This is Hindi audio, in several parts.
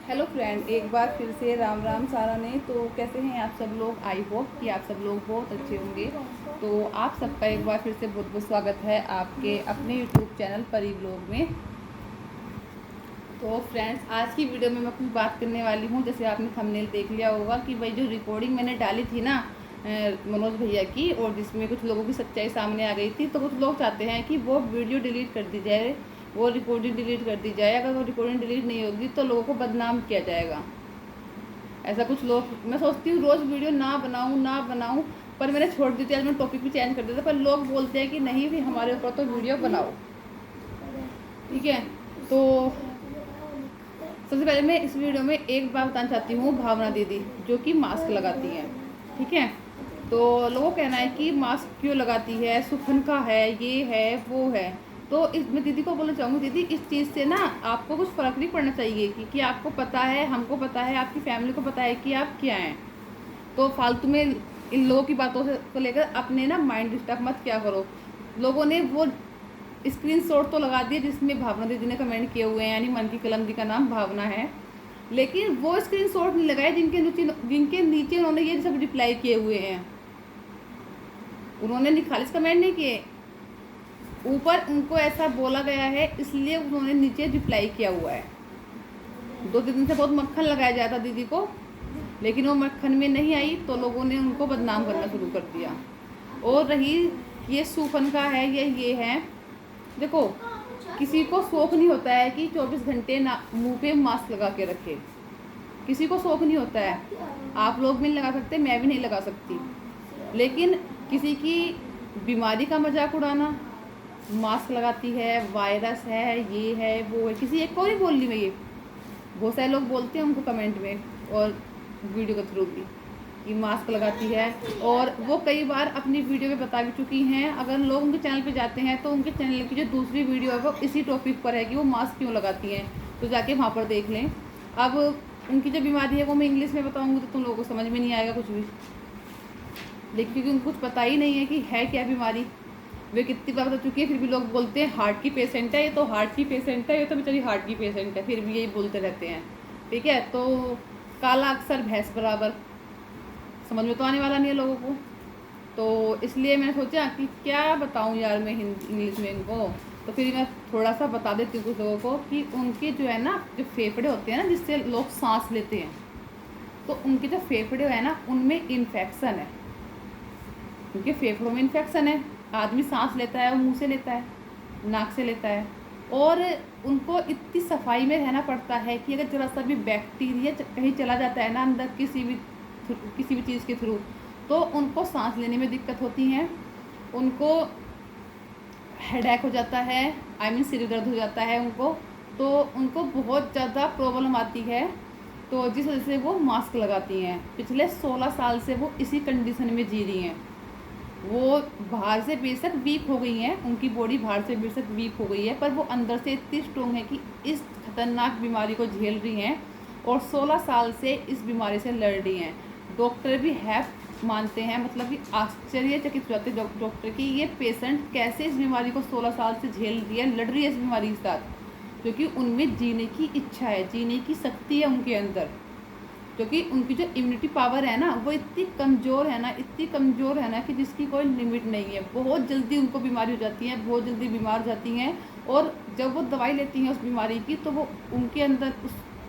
हेलो फ्रेंड, एक बार फिर से राम राम सारा ने। तो कैसे हैं आप सब लोग? आई होप कि आप सब लोग बहुत अच्छे होंगे। तो आप सबका एक बार फिर से बहुत बहुत स्वागत है आपके अपने यूट्यूब चैनल परी ब्लॉग में। तो फ्रेंड्स, आज की वीडियो में मैं कुछ बात करने वाली हूँ। जैसे आपने थंबनेल देख लिया होगा कि भाई जो रिकॉर्डिंग मैंने डाली थी ना मनोज भैया की, और जिसमें कुछ लोगों की सच्चाई सामने आ गई थी, तो कुछ लोग चाहते हैं कि वो वीडियो डिलीट कर दी जाए, वो रिकॉर्डिंग डिलीट कर दी जाए। अगर वो रिकॉर्डिंग डिलीट नहीं होगी तो लोगों को बदनाम किया जाएगा। ऐसा कुछ लोग, मैं सोचती हूँ रोज़ वीडियो ना बनाऊँ, पर मैंने छोड़ दी थी। आज मैं टॉपिक भी चेंज कर दिया था, पर लोग बोलते हैं कि नहीं भी हमारे ऊपर तो वीडियो बनाओ। ठीक है, तो सबसे पहले मैं इस वीडियो में एक बात बताना चाहती हूँ। भावना दीदी जो कि मास्क लगाती हैं, ठीक है, तो लोगों का कहना है कि मास्क क्यों लगाती है, सुखन का है, ये है वो है। तो इस मैं दीदी को बोलना चाहूँगी, दीदी इस चीज़ से ना आपको कुछ फ़र्क नहीं पड़ना चाहिए कि आपको पता है, हमको पता है, आपकी फैमिली को पता है कि आप क्या हैं। तो फालतू में इन लोगों की बातों से को लेकर अपने ना माइंड डिस्टर्ब मत क्या करो। लोगों ने वो स्क्रीनशॉट तो लगा दिए जिसमें भावना दीदी ने कमेंट किए हुए हैं, यानी मन की कलम दी का नाम भावना है, लेकिन वो स्क्रीनशॉट नहीं लगाए जिनके नीचे उन्होंने ये सब रिप्लाई किए हुए हैं। उन्होंने खालिश कमेंट नहीं किए, ऊपर उनको ऐसा बोला गया है इसलिए उन्होंने नीचे रिप्लाई किया हुआ है। 2 दिन से बहुत मक्खन लगाया जाता था दीदी को, लेकिन वो मक्खन में नहीं आई तो लोगों ने उनको बदनाम करना शुरू कर दिया। और रही ये सूफन का है, ये है, देखो किसी को शौक नहीं होता है कि 24 घंटे ना मुंह पे मास्क लगा के रखे। किसी को शौक नहीं होता है। आप लोग भी नहीं लगा सकते, मैं भी नहीं लगा सकती, लेकिन किसी की बीमारी का मजाक उड़ाना, मास्क लगाती है, वायरस है, ये है वो है, किसी एक को नहीं बोल रही मैं ये, बहुत सारे लोग बोलते हैं उनको कमेंट में और वीडियो के थ्रू भी कि मास्क लगाती है। और वो कई बार अपनी वीडियो में बता भी चुकी हैं। अगर लोग उनके चैनल पे जाते हैं तो उनके चैनल की जो दूसरी वीडियो है वो इसी टॉपिक पर है कि वो मास्क क्यों लगाती हैं, तो जाके वहाँ पर देख लें। अब उनकी जो बीमारी है वो मैं इंग्लिश में बताऊँगी तो तुम लोगों को समझ में नहीं आएगा कुछ भी, लेकिन क्योंकि उनको कुछ पता ही नहीं है कि है क्या बीमारी। वे कितनी बार बता चुकी है, फिर भी लोग बोलते हैं हार्ट की पेशेंट है, ये तो हार्ट की पेशेंट है, ये तो बेचारी हार्ट की पेशेंट है, फिर भी यही बोलते रहते हैं। ठीक है, तो काला अक्सर भैंस बराबर, समझ में तो आने वाला नहीं है लोगों को। तो इसलिए मैंने सोचा कि क्या बताऊं यार मैं हिंदी इंग्लिश में इनको, तो फिर मैं थोड़ा सा बता देती हूँ कुछ लोगों को कि उनके जो है ना, जो फेफड़े होते हैं ना जिससे लोग सांस लेते हैं, तो उनके जो फेफड़े है ना उनमें इन्फेक्शन है। उनके फेफड़ों में इन्फेक्शन है। आदमी सांस लेता है, वो मुँह से लेता है, नाक से लेता है, और उनको इतनी सफाई में रहना पड़ता है कि अगर जरा सा भी बैक्टीरिया कहीं चला जाता है ना अंदर किसी भी चीज़ के थ्रू, तो उनको सांस लेने में दिक्कत होती है, उनको हेडेक हो जाता है, आई मीन सिर दर्द हो जाता है उनको, तो उनको बहुत ज़्यादा प्रॉब्लम आती है। तो जिस वजह से वो मास्क लगाती हैं। पिछले 16 साल से वो इसी कंडीशन में जी रही हैं। वो बाहर से बेशक वीक हो गई हैं, उनकी बॉडी बाहर से बेशक वीक हो गई है, पर वो अंदर से इतनी स्ट्रोंग है कि इस खतरनाक बीमारी को झेल रही हैं और 16 साल से इस बीमारी से लड़ रही हैं। डॉक्टर भी है मानते हैं, मतलब कि आश्चर्यचकित हो जाते हैं डॉक्टर कि ये पेशेंट कैसे इस बीमारी को 16 साल से झेल रही है, लड़ रही है इस बीमारी के साथ, क्योंकि उनमें जीने की इच्छा है, जीने की शक्ति है उनके अंदर। क्योंकि उनकी जो इम्यूनिटी पावर है ना वो इतनी कमज़ोर है ना, इतनी कमज़ोर है ना कि जिसकी कोई लिमिट नहीं है। बहुत जल्दी उनको बीमारी हो जाती है, बहुत जल्दी बीमार हो जाती हैं, और जब वो दवाई लेती हैं उस बीमारी की तो वो उनके अंदर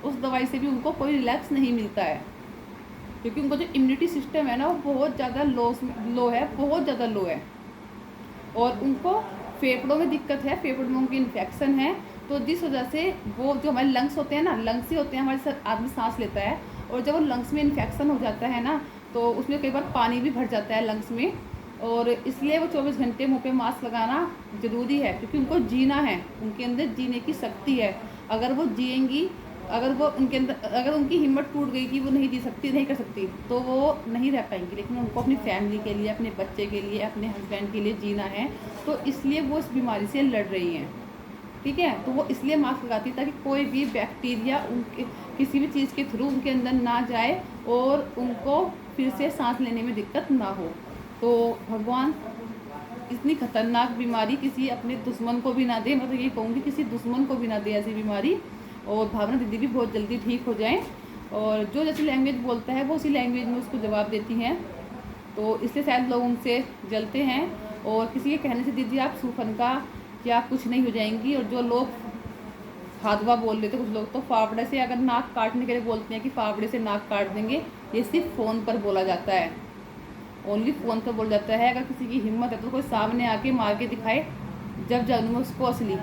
उस दवाई से भी उनको कोई रिलैक्स नहीं मिलता है, क्योंकि उनका जो इम्यूनिटी सिस्टम है ना वो बहुत ज़्यादा लो है, बहुत ज़्यादा लो है। और उनको फेफड़ों में दिक्कत है, फेफड़ों में उनकी इन्फेक्शन है। तो जिस वजह से वो जो हमारे लंग्स होते हैं ना, लंग्स ही होते हैं हमारे साथ, आदमी सांस लेता है, और जब वो लंग्स में इन्फेक्शन हो जाता है ना तो उसमें कई बार पानी भी भर जाता है लंग्स में, और इसलिए वो 24 घंटे मुंह पे मास्क लगाना ज़रूरी है, क्योंकि उनको जीना है, उनके अंदर जीने की शक्ति है। अगर वो जिएंगी, अगर वो उनके अंदर, अगर उनकी हिम्मत टूट गई कि वो नहीं जी सकती, नहीं कर सकती, तो वो नहीं रह पाएंगी, लेकिन उनको अपनी फैमिली के लिए, अपने बच्चे के लिए, अपने हस्बैंड के लिए जीना है, तो इसलिए वो इस बीमारी से लड़ रही हैं। ठीक है, तो वो इसलिए मास्क लगाती है ताकि कोई भी बैक्टीरिया उनके किसी भी चीज़ के थ्रू उनके अंदर ना जाए और उनको फिर से सांस लेने में दिक्कत ना हो। तो भगवान इतनी खतरनाक बीमारी किसी अपने दुश्मन को भी ना दे, मतलब ये कहूँगी किसी दुश्मन को भी ना दे ऐसी बीमारी। और भावना दीदी भी बहुत जल्दी ठीक हो जाएं, और जो जैसी लैंग्वेज बोलता है वो उसी लैंग्वेज में उसको जवाब देती हैं। तो इसलिए शायद लोग उनसे जलते हैं। और किसी के कहने से दीदी आप सूफन का या कुछ नहीं हो जाएंगी। और जो लोग फादवा बोल रहे थे कुछ लोग, तो फावड़े से अगर नाक काटने के लिए बोलते हैं कि फावड़े से नाक काट देंगे, ये सिर्फ फ़ोन पर बोला जाता है, ओनली फ़ोन पर बोला जाता है। अगर किसी की हिम्मत है तो कोई सामने आके मार के दिखाए, जब जानूँ उसको असली।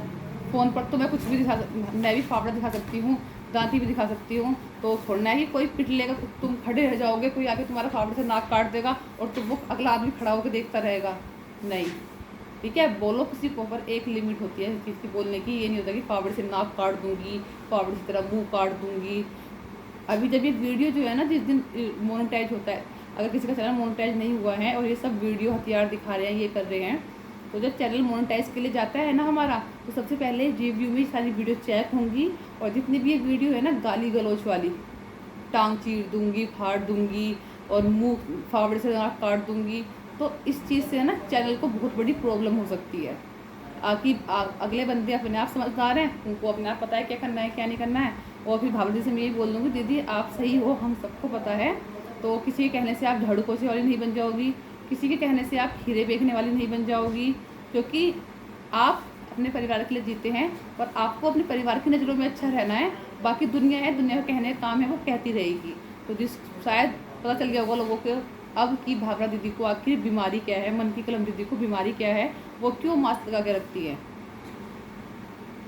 फ़ोन पर तो मैं कुछ भी मैं भी फावड़ा दिखा सकती हूँ, दांती भी दिखा सकती हूँ, तो थोड़ा ही कोई पिट लेगा, तुम खड़े रह जाओगे, कोई आके तुम्हारा फावड़े से नाक काट देगा और तुम वो अगला आदमी खड़ा होकर देखता रहेगा, नहीं। ठीक है, बोलो किसी को, पर एक लिमिट होती है चीज़ की बोलने की। ये नहीं होता कि फावड़े से नाक काट दूंगी, फावड़े से तरह मुंह काट दूंगी। अभी जब ये वीडियो जो है ना, जिस दिन मोनेटाइज होता है, अगर किसी का चैनल मोनेटाइज नहीं हुआ है और ये सब वीडियो हथियार दिखा रहे हैं, ये कर रहे हैं, तो जब चैनल मोनेटाइज के लिए जाता है ना हमारा, तो सबसे पहले रिव्यू में सारी वीडियो चेक होंगी। और जितनी भी ये वीडियो है ना गाली गलौच वाली, टांग चीर दूंगी, फाड़ दूंगी और मुंह फावड़े से नाक काट दूंगी, तो इस चीज़ से ना चैनल को बहुत बड़ी प्रॉब्लम हो सकती है। अगले बंदे अपने आप समझदार हैं, उनको अपने आप पता है क्या करना है क्या नहीं करना है। और फिर भाभी से मैं यही बोल दूँगी, दीदी आप सही हो, हम सबको पता है। तो किसी के कहने से आप झाड़ू पोछे वाली नहीं बन जाओगी, किसी के कहने से आप खीरे बेचने वाली नहीं बन जाओगी, क्योंकि आप अपने परिवार के लिए जीते हैं और आपको अपने परिवार की नज़रों में अच्छा रहना है। बाकी दुनिया है, दुनिया का कहने का काम है, वो कहती रहेगी। तो जिस शायद पता चल गया होगा लोगों को अब कि भावना दीदी को आखिर बीमारी क्या है, मन की कलम दीदी को बीमारी क्या है, वो क्यों मास्क लगा के रखती है।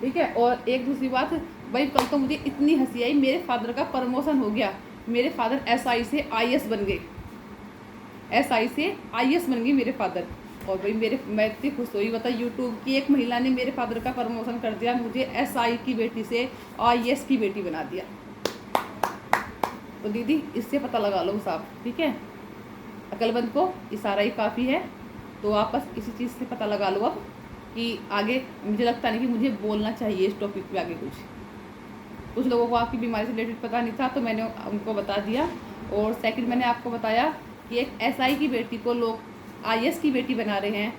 ठीक है, और एक दूसरी बात, भाई कल तो मुझे इतनी हंसी आई, मेरे फादर का प्रमोशन हो गया, मेरे फादर SI से IS बन गए, SI से IS बन गए मेरे फादर। और भाई मैं इतनी खुश हुई, बता यूट्यूब की एक महिला ने मेरे फादर का प्रमोशन कर दिया, मुझे SI की बेटी से IS की बेटी बना दिया। तो दीदी इससे पता लगा लो साहब, ठीक है, अकलमंद को इशारा ही काफ़ी है। तो आप बस इसी चीज़ से पता लगा लो अब कि आगे, मुझे लगता नहीं कि मुझे बोलना चाहिए इस टॉपिक पे आगे। कुछ लोगों को आपकी बीमारी से रिलेटेड पता नहीं था, तो मैंने उनको बता दिया। और सेकंड मैंने आपको बताया कि एक SI की बेटी को लोग IS की बेटी बना रहे हैं,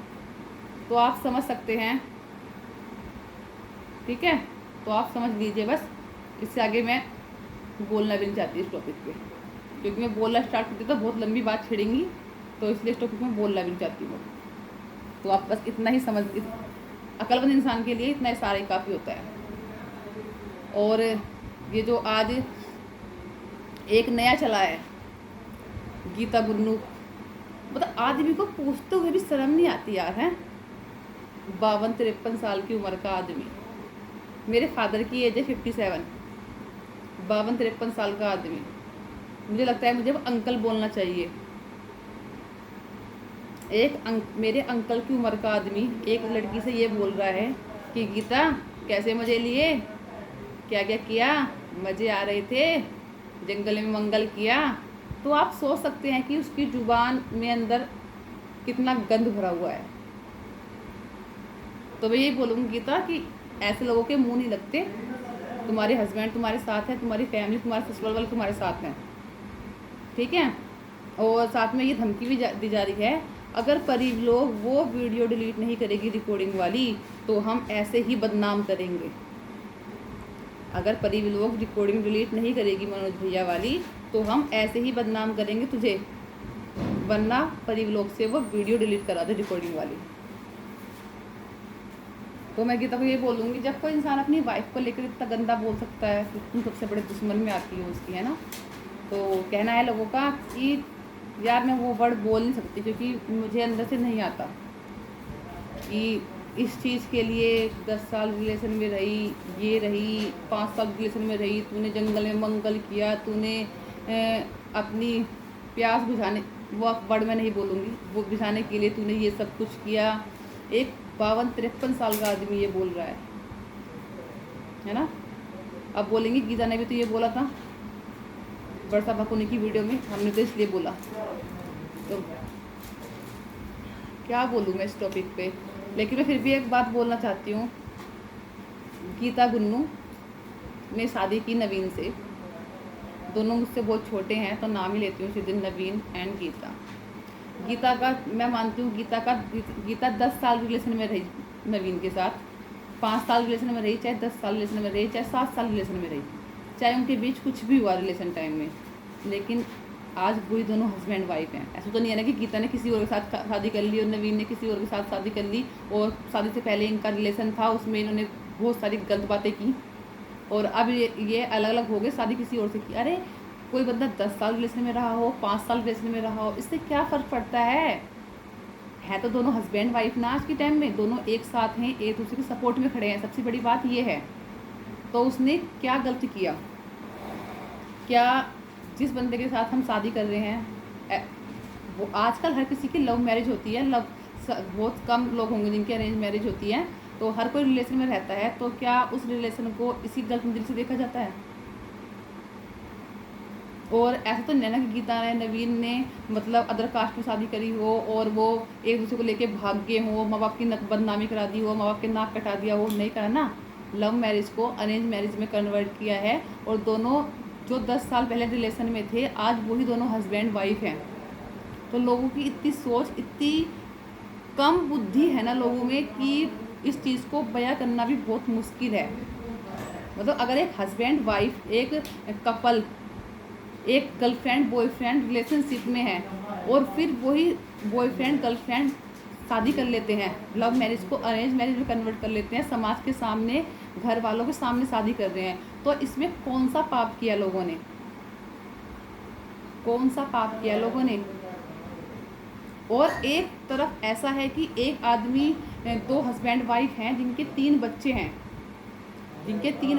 तो आप समझ सकते हैं। ठीक है, तो आप समझ लीजिए बस, इससे आगे मैं बोलना भी नहीं चाहती इस टॉपिक पे, क्योंकि मैं बोलना स्टार्ट करती तो बहुत लंबी बात छिड़ेंगी, तो इसलिए इस टॉपिक में बोलना भी नहीं चाहती हूँ। तो आप बस इतना ही समझ, अक्लमंद इंसान के लिए इतना इशारा ही काफ़ी होता है। और ये जो आज एक नया चला है गीता गुन्नू, मतलब आदमी को पूछते हुए भी शर्म नहीं आती यार, है 52-53 साल की उम्र का आदमी, मेरे फादर की एज है 57, 52-53 साल का आदमी, मुझे लगता है मुझे अंकल बोलना चाहिए। मेरे अंकल की उम्र का आदमी एक लड़की से ये बोल रहा है कि गीता कैसे मज़े लिए, क्या क्या किया, मज़े आ रहे थे, जंगल में मंगल किया। तो आप सोच सकते हैं कि उसकी जुबान में अंदर कितना गंद भरा हुआ है। तो मैं यही बोलूँगी गीता कि ऐसे लोगों के मुंह नहीं लगते। तुम्हारे हस्बैंड तुम्हारे साथ हैं, तुम्हारी फैमिली, तुम्हारे ससुराल वाले तुम्हारे साथ हैं, ठीक है। और साथ में ये धमकी भी दी जा रही है, अगर परी लोग वो वीडियो डिलीट नहीं करेगी रिकॉर्डिंग वाली, तो हम ऐसे ही बदनाम करेंगे। अगर परी लोग रिकॉर्डिंग डिलीट नहीं करेगी मनोज भैया वाली, तो हम ऐसे ही बदनाम करेंगे तुझे, वरना परी लोग से वो वीडियो डिलीट करा दे रिकॉर्डिंग वाली। तो मैं गीता को ये बोलूँगी, जब कोई इंसान अपनी वाइफ को लेकर इतना गंदा बोल सकता है, तो तुम सबसे बड़े दुश्मन में आती हो उसकी, है ना। तो कहना है लोगों का कि यार मैं वो वर्ड बोल नहीं सकती, क्योंकि मुझे अंदर से नहीं आता कि इस चीज़ के लिए 10 साल रिलेशन में रही, ये रही, 5 साल रिलेशन में रही, तूने जंगल में मंगल किया, तूने अपनी प्यास बुझाने, वो वर्ड मैं नहीं बोलूँगी, वो बुझाने के लिए तूने ये सब कुछ किया। एक 52-53 साल का आदमी ये बोल रहा है ना। अब बोलेंगे गीता ने भी तो ये बोला था वर्षा भकुनी की वीडियो में, हमने तो इसलिए बोला। तो क्या बोलूँ मैं इस टॉपिक पे, लेकिन मैं फिर भी एक बात बोलना चाहती हूँ। गीता गुन्नू ने शादी की नवीन से, दोनों मुझसे बहुत छोटे हैं, तो नाम ही लेती हूँ उसी दिन, नवीन एंड गीता। गीता का मैं मानती हूँ गीता 10 साल रिलेशन में रही नवीन के साथ, 5 साल रिलेशन में रही, चाहे 10 साल रिलेशन में रही, चाहे 7 साल रिलेशन में रही, चाहे उनके बीच कुछ भी हुआ रिलेशन टाइम में, लेकिन आज वही दोनों हस्बैंड वाइफ हैं। ऐसा तो नहीं है ना कि गीता ने किसी और के साथ शादी कर ली और नवीन ने किसी और के साथ शादी कर ली, और शादी से पहले इनका रिलेशन था, उसमें इन्होंने बहुत सारी गलत बातें की और अब ये अलग अलग हो गए, शादी किसी और से की। अरे कोई बंदा 10 साल रिलेशन में रहा हो, 5 साल रिलेशन में रहा हो, इससे क्या फ़र्क पड़ता है तो दोनों हस्बैंड वाइफ ना। आज के टाइम में दोनों एक साथ हैं, एक दूसरे के सपोर्ट में खड़े हैं। सबसे बड़ी बात ये है। तो उसने क्या गलत किया? क्या जिस बंदे के साथ हम शादी कर रहे हैं, वो आजकल हर किसी की लव मैरिज होती है, बहुत कम लोग होंगे जिनकी अरेंज मैरिज होती है, तो हर कोई रिलेशन में रहता है, तो क्या उस रिलेशन को इसी गलत नज़र से देखा जाता है? और ऐसा तो नहीं है ना कि गीता ने नवीन ने मतलब अदर कास्ट में शादी करी हो और वो एक दूसरे को लेके भाग गए हो, माँ बाप की बदनामी करा दी हो, माँ बाप के नाक कटा दिया हो, नहीं करा ना। लव मैरिज को अरेंज मैरिज में कन्वर्ट किया है, और दोनों जो 10 साल पहले रिलेशन में थे, आज वही दोनों हस्बैंड वाइफ हैं। तो लोगों की इतनी सोच, इतनी कम बुद्धि है ना लोगों में कि इस चीज़ को बयां करना भी बहुत मुश्किल है। मतलब अगर एक हस्बैंड वाइफ, एक कपल, एक गर्लफ्रेंड बॉयफ्रेंड रिलेशनशिप में है और फिर वही बॉयफ्रेंड गर्लफ्रेंड शादी कर लेते हैं, लव मैरिज को अरेंज मैरिज में कन्वर्ट कर लेते हैं, समाज के सामने, घर वालों के सामने शादी कर रहे हैं, तो इसमें कौन सा पाप किया लोगों ने? कौन सा पाप किया लोगों ने? और एक तरफ ऐसा है कि एक आदमी, 2 हस्बैंड वाइफ हैं जिनके 3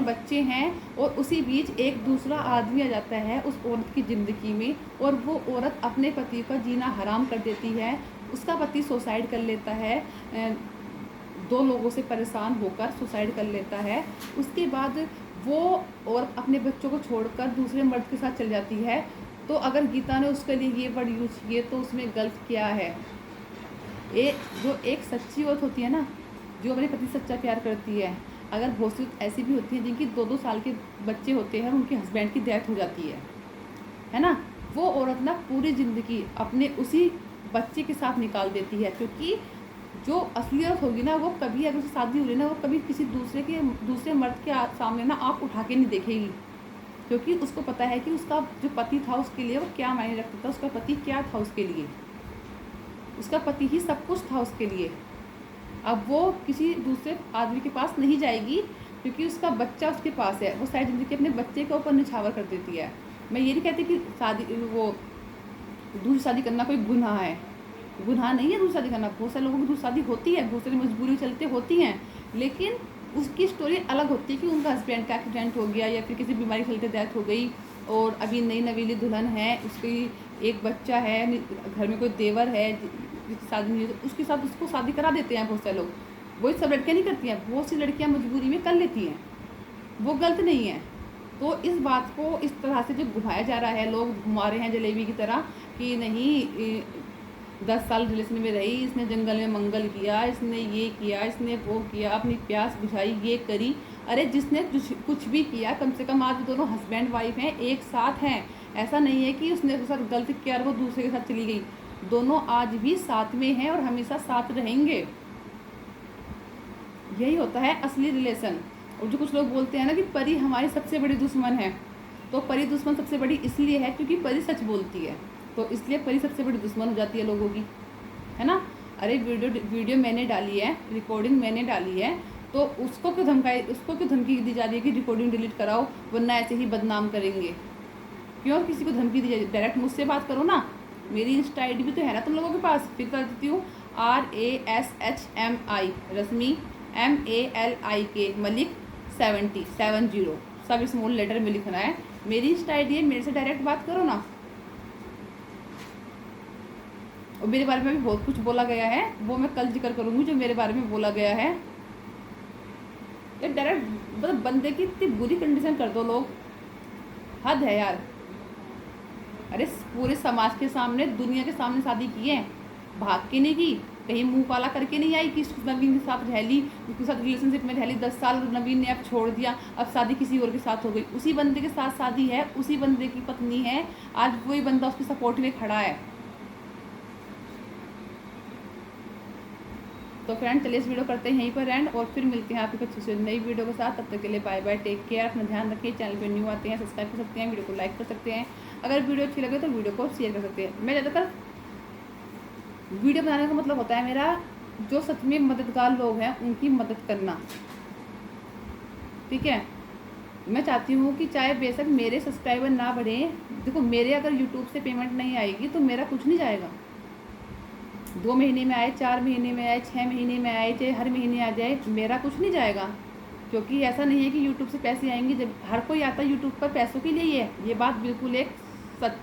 बच्चे हैं, और उसी बीच एक दूसरा आदमी आ जाता है उस औरत की ज़िंदगी में, और वो औरत अपने पति का जीना हराम कर देती है। उसका पति सुसाइड कर लेता है, 2 लोगों से परेशान होकर सुसाइड कर लेता है। उसके बाद वो औरत अपने बच्चों को छोड़कर दूसरे मर्द के साथ चल जाती है। तो अगर गीता ने उसके लिए ये वर्ड यूज़ किए तो उसमें गलत क्या है? जो एक सच्ची औरत होती है ना, जो अपने पति से सच्चा प्यार करती है, अगर बहुत सी ऐसी भी होती हैं जिनकी 2-2 साल के बच्चे होते हैं और उनके हस्बैंड की डेथ हो जाती है ना, वो औरत ना पूरी ज़िंदगी अपने उसी बच्चे के साथ निकाल देती है, क्योंकि जो असली औरत होगी ना, वो कभी, अगर उससे शादी हो रही ना, वो कभी किसी दूसरे मर्द के सामने ना आँख उठा के नहीं देखेगी, क्योंकि उसको पता है कि उसका जो पति था उसके लिए वो क्या मायने रखता था, उसका पति क्या था उसके लिए, उसका पति ही सब कुछ था उसके लिए। अब वो किसी दूसरे आदमी के पास नहीं जाएगी क्योंकि उसका बच्चा उसके पास है, वो सारी ज़िंदगी अपने बच्चे के ऊपर निछावर कर देती है। मैं ये नहीं कहती कि दूसरी शादी करना कोई गुनाह है, गुनाह नहीं है दूसरी शादी करना। बहुत सारे लोगों की दूसरी शादी होती है, बहुत सारी मजबूरी चलते होती हैं, लेकिन उसकी स्टोरी अलग होती है कि उनका हस्बैंड का एक्सीडेंट हो गया या फिर किसी बीमारी के चलते डेथ हो गई, और अभी नई नवीली दुल्हन है, उसकी एक बच्चा है, घर में कोई देवर है शादी नहीं, तो उसके साथ उसको शादी करा देते हैं बहुत सारे लोग। वही सब लड़कियाँ नहीं करती हैं, बहुत सी लड़कियाँ मजबूरी में कर लेती हैं, वो गलत नहीं है। तो इस बात को इस तरह से जो घुमाया जा रहा है, लोग घुमा रहे हैं जलेबी की तरह कि नहीं 10 साल रिलेशन में रही, इसने जंगल में मंगल किया, इसने ये किया, इसने वो किया, अपनी प्यास बुझाई, ये करी। अरे जिसने कुछ भी किया, कम से कम आज दोनों हस्बैंड वाइफ हैं, एक साथ हैं। ऐसा नहीं है कि उसने उसके साथ गलत किया और वो दूसरे के साथ चली गई, दोनों आज भी साथ में हैं और हमेशा साथ रहेंगे। यही होता है असली रिलेशन। और जो कुछ लोग बोलते हैं ना कि परी हमारी सबसे बड़ी दुश्मन है, तो परी दुश्मन सबसे बड़ी इसलिए है क्योंकि परी सच बोलती है, तो इसलिए परी सबसे बड़ी दुश्मन हो जाती है लोगों की, है ना। अरे वीडियो मैंने डाली है, रिकॉर्डिंग मैंने डाली है, तो उसको क्यों धमकी दी जा रही है कि रिकॉर्डिंग डिलीट कराओ वरना ऐसे ही बदनाम करेंगे? क्यों किसी को धमकी दी जाए? डायरेक्ट मुझसे बात करो ना, मेरी इंस्टा ID भी तो है ना तुम लोगों के पास। फिर कर देती हूँ RASHMI रश्मि MALIK मलिक 70 सब स्मॉल लेटर में लिखना है। मेरी इंस्टा ID है, मेरे से डायरेक्ट बात करो ना। और मेरे बारे में भी बहुत कुछ बोला गया है, वो मैं कल जिक्र करूँगी जो मेरे बारे में बोला गया है। ये डायरेक्ट मतलब बंदे की इतनी बुरी कंडीशन कर दो लोग, हद है यार। अरे पूरे समाज के सामने, दुनिया के सामने शादी की है, भाग के नहीं की, कहीं मुंह काला करके नहीं आई कि नवीन के साथ रह ली, उसके साथ रिलेशनशिप में रह ली 10 साल, नवीन ने अब छोड़ दिया, अब शादी किसी और के साथ हो गई। उसी बंदे के साथ शादी है, उसी बंदे की पत्नी है, आज वही बंदा उसके सपोर्ट में खड़ा है। तो फ्रेंड चलिए इस वीडियो करते हैं यहीं पर एंड, और फिर मिलते हैं आपकी अच्छी से नई वीडियो के साथ। तब तक के लिए बाय बाय, टेक केयर, अपना ध्यान रखिए। चैनल पे न्यू आते हैं सब्सक्राइब कर सकते हैं, वीडियो को लाइक कर सकते हैं, अगर वीडियो अच्छी लगे तो वीडियो को शेयर कर सकते हैं। मैं ज़्यादातर वीडियो बनाने का मतलब होता है मेरा जो सच में मददगार लोग हैं उनकी मदद करना, ठीक है। मैं चाहती हूँ कि चाहे बेशक मेरे सब्सक्राइबर ना बढ़े, देखो मेरे अगर यूट्यूब से पेमेंट नहीं आएगी तो मेरा कुछ नहीं जाएगा। 2 महीने में आए, 4 महीने में आए, 6 महीने में आए, चाहे हर महीने आ जाए, मेरा कुछ नहीं जाएगा। क्योंकि ऐसा नहीं है कि यूट्यूब से पैसे आएंगे। जब हर कोई आता है यूट्यूब पर पैसों के लिए ही है, ये बात बिल्कुल एक सच,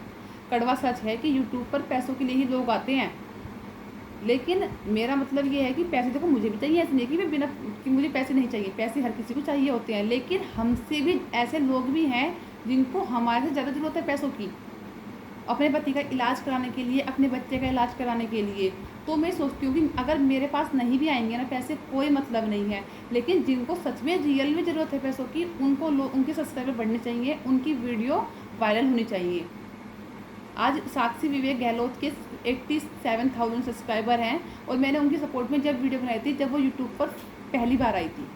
कड़वा सच है कि यूट्यूब पर पैसों के लिए ही लोग आते हैं। लेकिन मेरा मतलब ये है कि पैसे देखो मुझे भी चाहिए, ऐसे नहीं कि मैं बिना कि मुझे पैसे नहीं चाहिए, पैसे हर किसी को चाहिए होते हैं। लेकिन हमसे भी ऐसे लोग भी हैं जिनको हमारे से ज़्यादा ज़रूरत है पैसों की, अपने पति का इलाज कराने के लिए, अपने बच्चे का इलाज कराने के लिए। तो मैं सोचती हूँ कि अगर मेरे पास नहीं भी आएंगे ना पैसे, कोई मतलब नहीं है। लेकिन जिनको सच में रियल में ज़रूरत है पैसों की, उनको लोग, उनके सब्सक्राइबर बढ़ने चाहिए, उनकी वीडियो वायरल होनी चाहिए। आज साक्षी विवेक गहलोत के 87,000 सब्सक्राइबर हैं, और मैंने उनकी सपोर्ट में जब वीडियो बनाई थी, जब वो यूट्यूब पर पहली बार आई थी,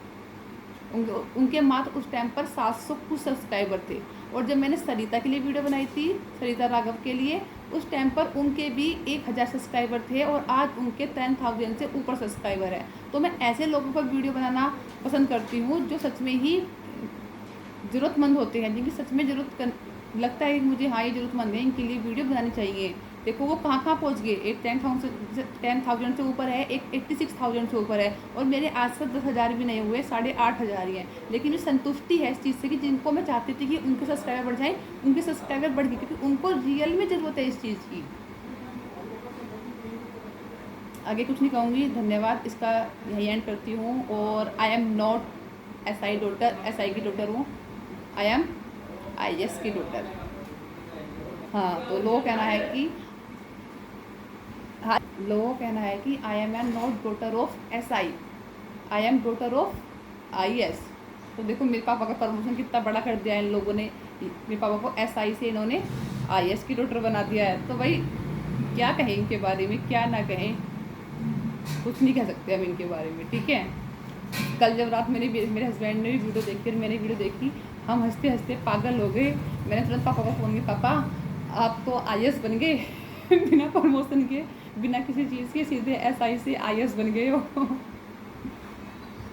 उनके मात्र उस टाइम पर 700 कुछ सब्सक्राइबर थे। और जब मैंने सरिता के लिए वीडियो बनाई थी, सरिता राघव के लिए, उस टाइम पर उनके भी 1000 सब्सक्राइबर थे, और आज उनके 10,000 से ऊपर सब्सक्राइबर है। तो मैं ऐसे लोगों पर वीडियो बनाना पसंद करती हूँ जो सच में ही ज़रूरतमंद होते हैं, जिनकी सच में लगता है कि मुझे हाँ ये ज़रूरतमंद है, इनके लिए वीडियो बनानी चाहिए। देखो वो कहाँ कहाँ पहुँच गए, एक 10,000 से ऊपर है, एक 86,000 से ऊपर है, और मेरे आज तक 10,000 भी नहीं हुए, 8,500 ही हैं। लेकिन ये संतुष्टि है इस चीज़ से कि जिनको मैं चाहती थी कि उनके सब्सक्राइबर बढ़ जाएँ, उनके सब्सक्राइबर बढ़ गए, क्योंकि उनको रियल में ज़रूरत है इस चीज़ की। आगे कुछ नहीं कहूँगी, धन्यवाद, इसका यही एंड करती हूँ। और I am not SI daughter, SI की डॉटर हूँ, आई एम IS की डॉटर। हाँ, तो लोगों कहना है कि हाँ, लोगों कहना है कि I am not daughter of SI, I am daughter of IS। तो देखो मेरे पापा का प्रमोशन कितना बड़ा कर दिया है इन लोगों ने, मेरे पापा को SI से इन्होंने IS की डॉटर बना दिया है। तो भाई क्या कहें इनके बारे में, क्या ना कहें, कुछ नहीं कह सकते हम इनके बारे में, ठीक है। कल जब रात मेरे हस्बैंड ने भी वीडियो देखी और मैंने वीडियो देखी, हम हंसते हंसते पागल हो गए। मैंने तुरंत पापा को फ़ोन किया, पापा आप तो IS बन गए बिना प्रमोशन के, बिना किसी चीज़ के, सीधे SI से IS बन गए हो